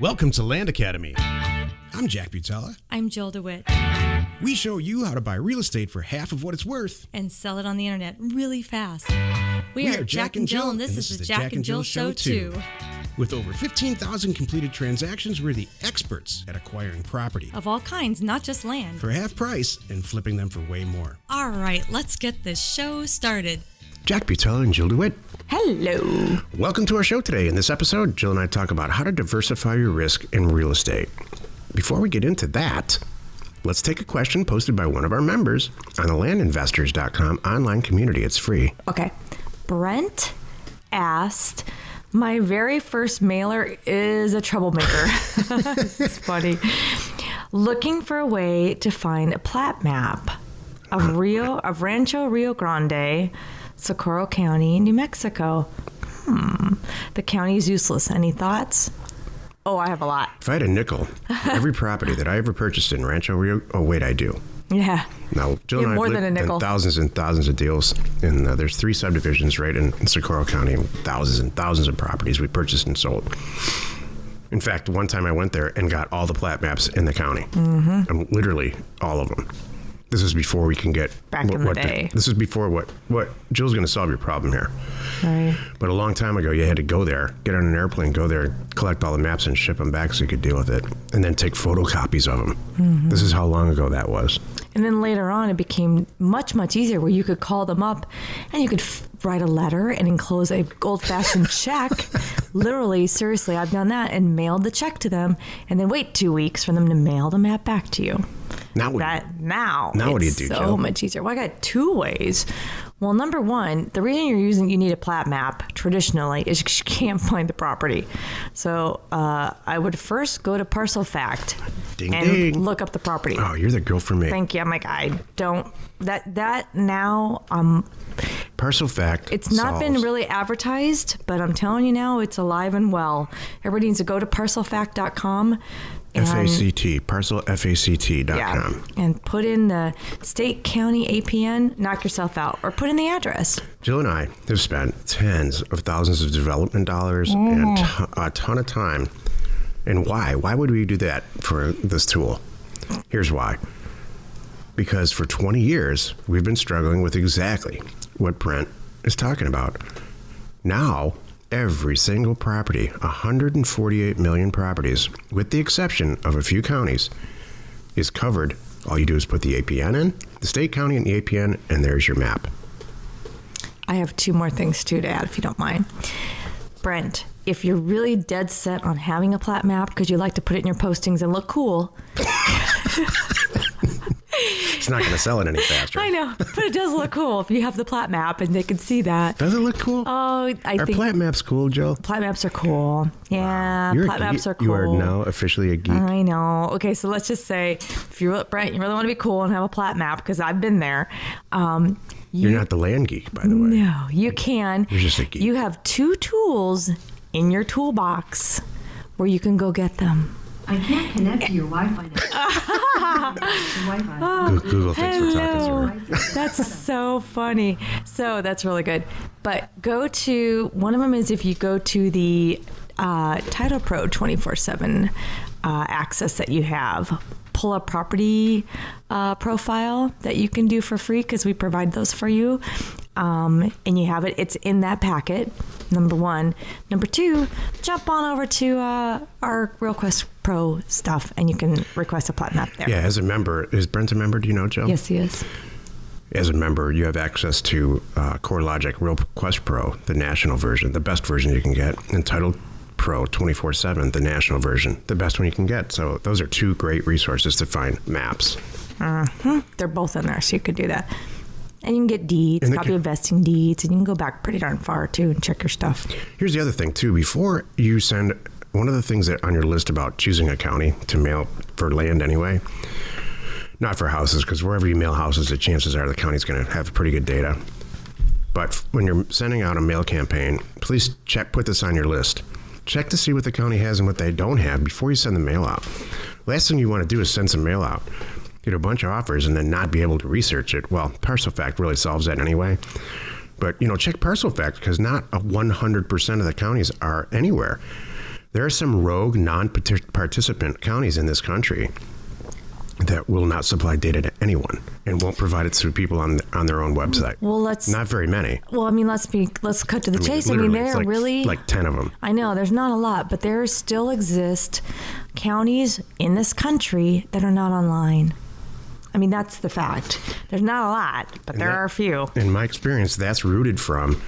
Welcome to Land Academy. I'm Jack Butala. I'm Jill DeWit. We show you how to buy real estate for half of what it's worth. And sell it on the internet really fast. We are Jack and Jill, and this is the Jack and Jill Show too. With over 15,000 completed transactions, we're the experts at acquiring property. Of all kinds, not just land. For half price and flipping them for way more. All right, let's get this show started. Jack Butala and Jill DeWit. Hello. Welcome to our show today. In this episode, Jill and I talk about how to diversify your risk in real estate. Before we get into that, let's take a question posted by one of our members on the landinvestors.com online community. It's free. Okay. Brent asked, my very first mailer is a troublemaker. This is funny. Looking for a way to find a plat map of Rancho Rio Grande, Socorro County, New Mexico. The county is useless. Any thoughts? Oh, I have a lot. If I had a nickel for every property that I ever purchased in Rancho Rio, I do. Yeah. Now, Jill and I more have than a nickel. done thousands and thousands of deals, and there's 3 subdivisions right in Socorro County, thousands and thousands of properties we purchased and sold. In fact, one time I went there and got all the plat maps in the county. Mm-hmm. Literally all of them. This is before we can get back in the day. This is before what Jill's going to solve your problem here. Right. But a long time ago, you had to go there, get on an airplane, go there, collect all the maps, and ship them back so you could deal with it, and then take photocopies of them. Mm-hmm. This is how long ago that was. And then later on, it became much, much easier where you could call them up and you could write a letter and enclose a old-fashioned check. Literally, seriously, I've done that and mailed the check to them and then wait 2 weeks for them to mail the map back to you. Now what do you do, so Jill? much easier. Well, I got 2 ways. Well, number one, the reason you need a plat map traditionally is because you can't find the property. So I would first go to Parcel Fact and look up the property. Oh, you're the girl for me. Thank you. I'm like, I don't that now. Parcel Fact. It's not been really advertised, but I'm telling you now, it's alive and well. Everybody needs to go to parcelfact.com. FACT, parcelfact.com. Yeah, and put in the state, county, APN, knock yourself out, or put in the address. Jill and I have spent tens of thousands of development dollars and a ton of time. And why? Why would we do that for this tool? Here's why. Because for 20 years, we've been struggling with exactly what Brent is talking about. Now, every single property, 148 million properties, with the exception of a few counties, is covered. All you do is put the APN in, the state, county, and the APN, and there's your map. I have 2 more things too to add, if you don't mind. Brent, if you're really dead set on having a plat map because you like to put it in your postings and look cool. It's not going to sell it any faster. I know, but it does look cool if you have the plat map and they can see that. Does it look cool? Oh, I think plat maps cool, Jill? Plat maps are cool. Yeah, wow. Plat maps are cool. You are now officially a geek. I know. Okay, so let's just say, if Brent, you really want to be cool and have a plat map, because I've been there. You're not the land geek, by the way. No, you can. You're just a geek. You have 2 tools in your toolbox where you can go get them. I can't connect to your Wi-Fi now. Wi-Fi. Google thinks we're talking through. That's so funny. So that's really good. But go to, one of them is if you go to the Title Pro 24/7 access that you have, pull a property profile that you can do for free because we provide those for you. And you have it. It's in that packet, number 1. Number 2, jump on over to our RealQuest Pro stuff, and you can request a plat map there. Yeah, as a member. Is Brent a member? Do you know, Joe? Yes, he is. As a member, you have access to CoreLogic RealQuest Pro, the national version, the best version you can get, and Title Pro 24/7, the national version, the best one you can get. So those are 2 great resources to find maps. Mm-hmm. They're both in there, so you could do that. And you can get deeds, copy of vesting deeds, and you can go back pretty darn far, too, and check your stuff. Here's the other thing, too. Before you send, one of the things that on your list about choosing a county to mail for land anyway, not for houses, because wherever you mail houses, the chances are the county's going to have pretty good data. But when you're sending out a mail campaign, please put this on your list. Check to see what the county has and what they don't have before you send the mail out. Last thing you want to do is send some mail out, get a bunch of offers, and then not be able to research it. Well, Parcel Fact really solves that anyway. But, check Parcel Fact, because not 100% of the counties are anywhere. There are some rogue, non-participant counties in this country that will not supply data to anyone and won't provide it through people on their own website. Well, not very many. Well, I mean, let's cut to the chase. I mean, there it's are like, really like 10 of them. I know there's not a lot, but there still exist counties in this country that are not online. I mean, that's the fact. There's not a lot, but there are a few. In my experience, that's rooted from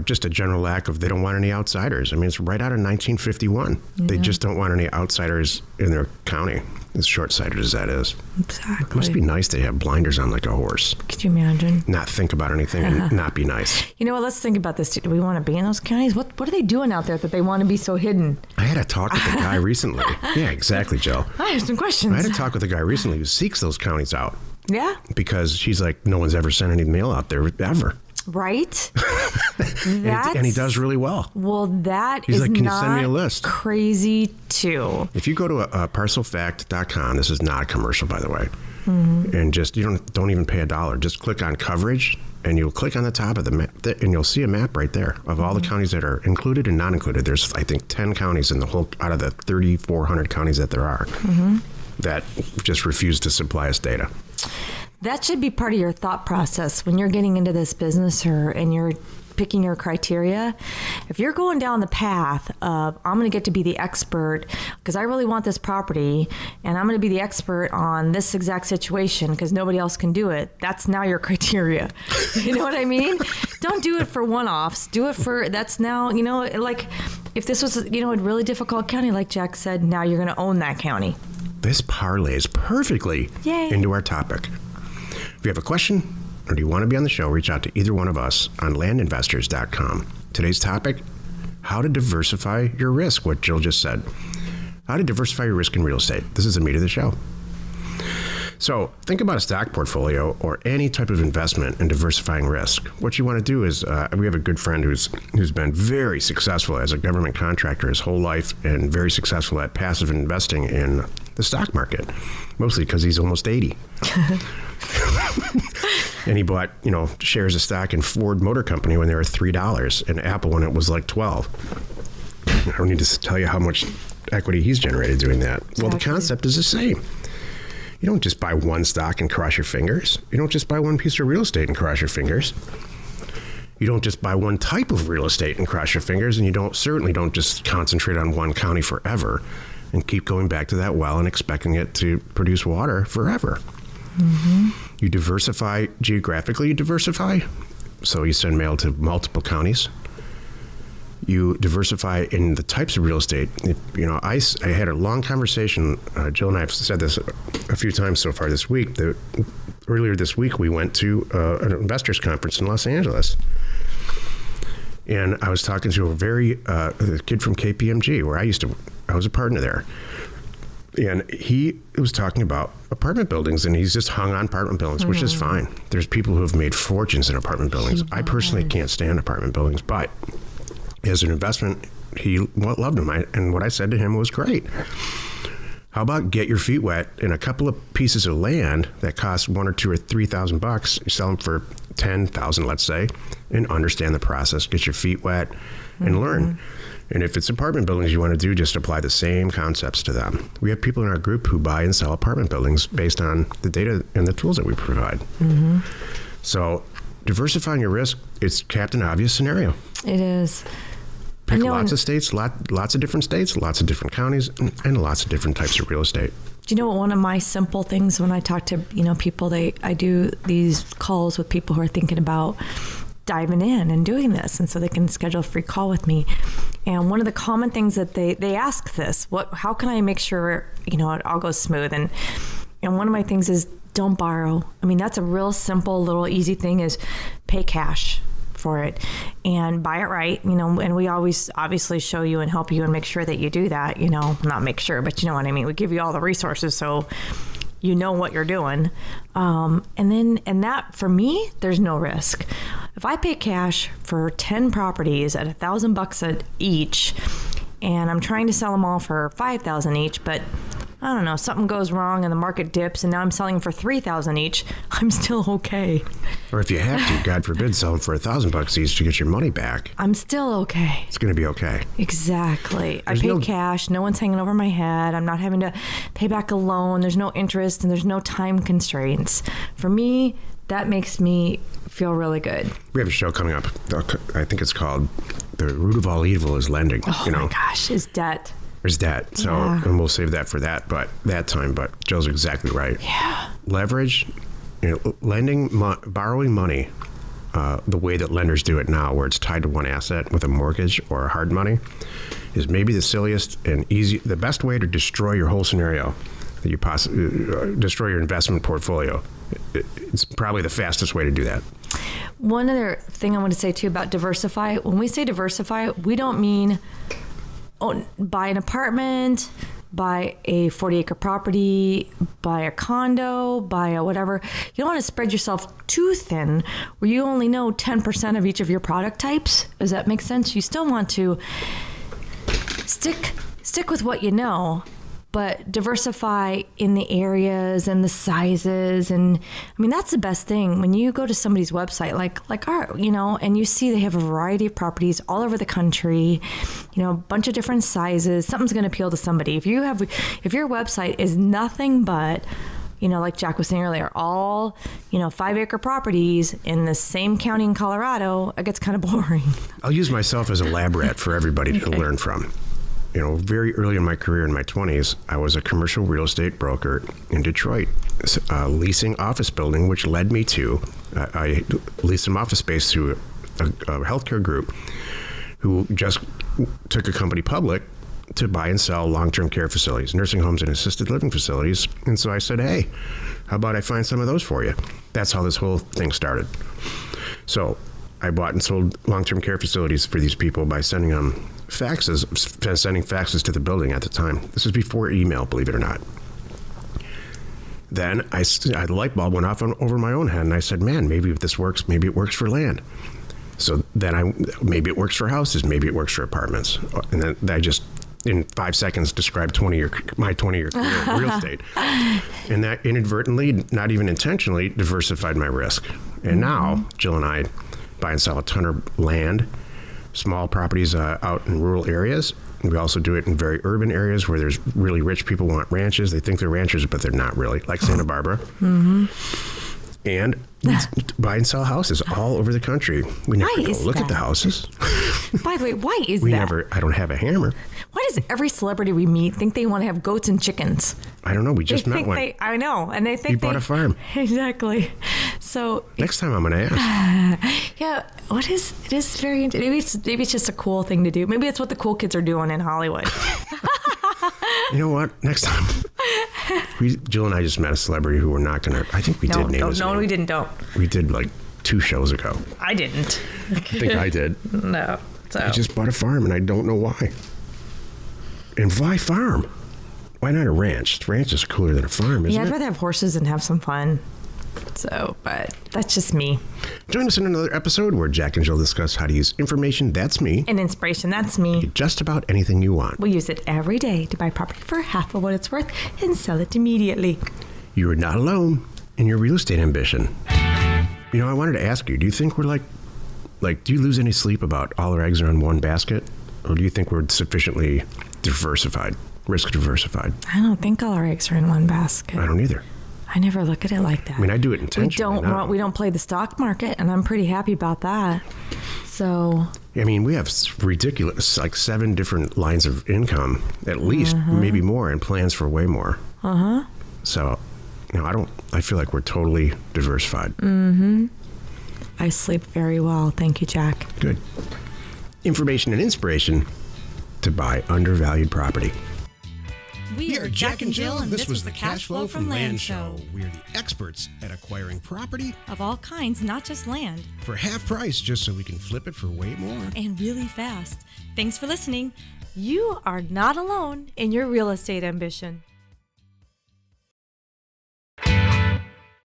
just a general lack of, they don't want any outsiders. I mean, it's right out of 1951. Yeah. They just don't want any outsiders in their county, as short-sighted as that is. Exactly. It must be nice to have blinders on like a horse. Could you imagine? Not think about anything and not be nice. You know what? Let's think about this. Do we want to be in those counties? What are they doing out there that they want to be so hidden? I had a talk with a guy recently. Yeah, exactly, Joe. I have some questions. I had a talk with a guy recently who seeks those counties out. Yeah? Because she's like, no one's ever sent any mail out there, ever. Right? And he does really well. Well, He's is like, can you not send me a list? Crazy too. If you go to parcelfact.com, this is not a commercial, by the way, and just you don't even pay $1. Just click on coverage, and you'll click on the top of the map, and you'll see a map right there of all the counties that are included and not included. There's, I think, 10 counties in the whole out of the 3,400 counties that there are that just refuse to supply us data. That should be part of your thought process when you're getting into this business and you're picking your criteria. If you're going down the path of, I'm going to get to be the expert because I really want this property and I'm going to be the expert on this exact situation because nobody else can do it, that's now your criteria. You know what I mean? Don't do it for one-offs. Do it for, that's now, like if this was, a really difficult county, like Jack said, now you're going to own that county. This parlays perfectly into our topic. If you have a question or do you want to be on the show, reach out to either one of us on landinvestors.com. Today's topic, how to diversify your risk, what Jill just said. How to diversify your risk in real estate. This is the meat of the show. So think about a stock portfolio or any type of investment in diversifying risk. What you want to do is, we have a good friend who's been very successful as a government contractor his whole life and very successful at passive investing in the stock market, mostly because he's almost 80. And he bought, shares of stock in Ford Motor Company when they were $3 and Apple when it was like $12. I don't need to tell you how much equity he's generated doing that. Exactly. Well, the concept is the same. You don't just buy one stock and cross your fingers. You don't just buy one piece of real estate and cross your fingers. You don't just buy one type of real estate and cross your fingers, and you certainly don't just concentrate on one county forever and keep going back to that well and expecting it to produce water forever. You diversify geographically, so you send mail to multiple counties. You diversify in the types of real estate. I had a long conversation. Jill and I have said this a few times so far this week. Earlier this week, we went to an investors conference in Los Angeles. And I was talking to a kid from KPMG, where I was a partner there. And he was talking about apartment buildings, and he's just hung on apartment buildings, which is fine. There's people who have made fortunes in apartment buildings. I personally can't stand apartment buildings, but as an investment, he loved them. And what I said to him was, great. How about get your feet wet in a couple of pieces of land that cost $1,000 or $2,000 or $3,000? You sell them for $10,000, let's say, and understand the process. Get your feet wet and learn. And if it's apartment buildings you want to do, just apply the same concepts to them. We have people in our group who buy and sell apartment buildings based on the data and the tools that we provide. So diversifying your risk, it's Captain Obvious scenario. It is. Pick lots of states, lots of different states, lots of different counties, and lots of different types of real estate. Do you know what one of my simple things when I talk to people, I do these calls with people who are thinking about diving in and doing this, and so they can schedule a free call with me. And one of the common things that they ask this, how can I make sure it all goes smooth? And one of my things is don't borrow. I mean, that's a real simple little easy thing, is pay cash for it and buy it right, and we always obviously show you and help you and make sure that you do that, not make sure, but you know what I mean. We give you all the resources so you know what you're doing. And that, for me, there's no risk. If I pay cash for 10 properties at $1,000 each, and I'm trying to sell them all for $5,000 each, but I don't know, something goes wrong and the market dips and now I'm selling for $3,000 each, I'm still okay. Or if you have to, God forbid, sell them for $1,000 each to get your money back. I'm still okay. It's going to be okay. Exactly. There's I paid no- cash. No one's hanging over my head. I'm not having to pay back a loan. There's no interest and there's no time constraints. For me, that makes me feel really good. We have a show coming up. I think it's called The Root of All Evil is Lending. Oh my gosh, is debt. There's debt. So, Yeah. and we'll save that for that time. But Jill's exactly right. Yeah. Leverage, lending, borrowing money, the way that lenders do it now, where it's tied to one asset with a mortgage or hard money, is maybe the silliest and the best way to destroy your whole scenario, that you possibly destroy your investment portfolio. It's probably the fastest way to do that. One other thing I want to say too about diversify. When we say diversify, we don't mean buy an apartment, buy a 40-acre property, buy a condo, buy a whatever. You don't want to spread yourself too thin where you only know 10% of each of your product types. Does that make sense? You still want to stick with what you know, but diversify in the areas and the sizes. And I mean, that's the best thing. When you go to somebody's website, like our, and you see they have a variety of properties all over the country, a bunch of different sizes, something's going to appeal to somebody. If your website is nothing but, like Jack was saying earlier, all, 5-acre properties in the same county in Colorado, it gets kind of boring. I'll use myself as a lab rat for everybody to learn from. Very early in my career in my 20s, I was a commercial real estate broker in Detroit, leasing office building, which led me to, I leased some office space to a healthcare group who just took a company public to buy and sell long-term care facilities, nursing homes and assisted living facilities. And so I said, hey, how about I find some of those for you? That's how this whole thing started. So I bought and sold long-term care facilities for these people by sending them faxes to the building at the time. This was before email, believe it or not. Then the light bulb went off over my own head, and I said, man, maybe if this works, maybe it works for land. So then maybe it works for houses, maybe it works for apartments. And then I just, in 5 seconds, described my 20-year career in real estate. And that inadvertently, not even intentionally, diversified my risk. And now, Jill and I buy and sell a ton of land, small properties out in rural areas. We also do it in very urban areas where there's really rich people want ranches. They think they're ranchers, but they're not really, like Santa Barbara. Mm-hmm. And buy and sell houses all over the country. We never go look at the houses. By the way, why is that? I don't have a hammer. Why does every celebrity we meet think they want to have goats and chickens? I don't know. We just met one. I know. And they think we bought a farm. Exactly. So next time I'm going to ask. Yeah. It is very, maybe it's just a cool thing to do. Maybe it's what the cool kids are doing in Hollywood. You know what? Next time. Jill and I just met a celebrity who we're not going to, I think we did name his name. No, we didn't. Don't. We did like 2 shows ago. I didn't. I think I did. No. So. I just bought a farm and I don't know why. And why farm? Why not a ranch? Ranch is cooler than a farm, isn't it? Yeah, I'd rather have horses and have some fun. So, but that's just me. Join us in another episode where Jack and Jill discuss how to use information, that's me, and inspiration, that's me, to just about anything you want. We use it every day to buy property for half of what it's worth and sell it immediately. You are not alone in your real estate ambition. I wanted to ask you, do you think we're like, do you lose any sleep about all our eggs are in one basket? Or do you think we're sufficiently diversified, risk diversified? I don't think all our eggs are in one basket. I don't either. I never look at it like that. I mean, I do it intentionally. We don't play the stock market, and I'm pretty happy about that. So. I mean, we have ridiculous, 7 different lines of income, at least, maybe more, and plans for way more. So, I feel like we're totally diversified. I sleep very well. Thank you, Jack. Good. Information and inspiration to buy undervalued property. We are Jack and Jill, and this was the Cash Flow from Land Show. We're the experts at acquiring property Of all kinds, not just land. for half price, just so we can flip it for way more. And really fast. Thanks for listening. You are not alone in your real estate ambition.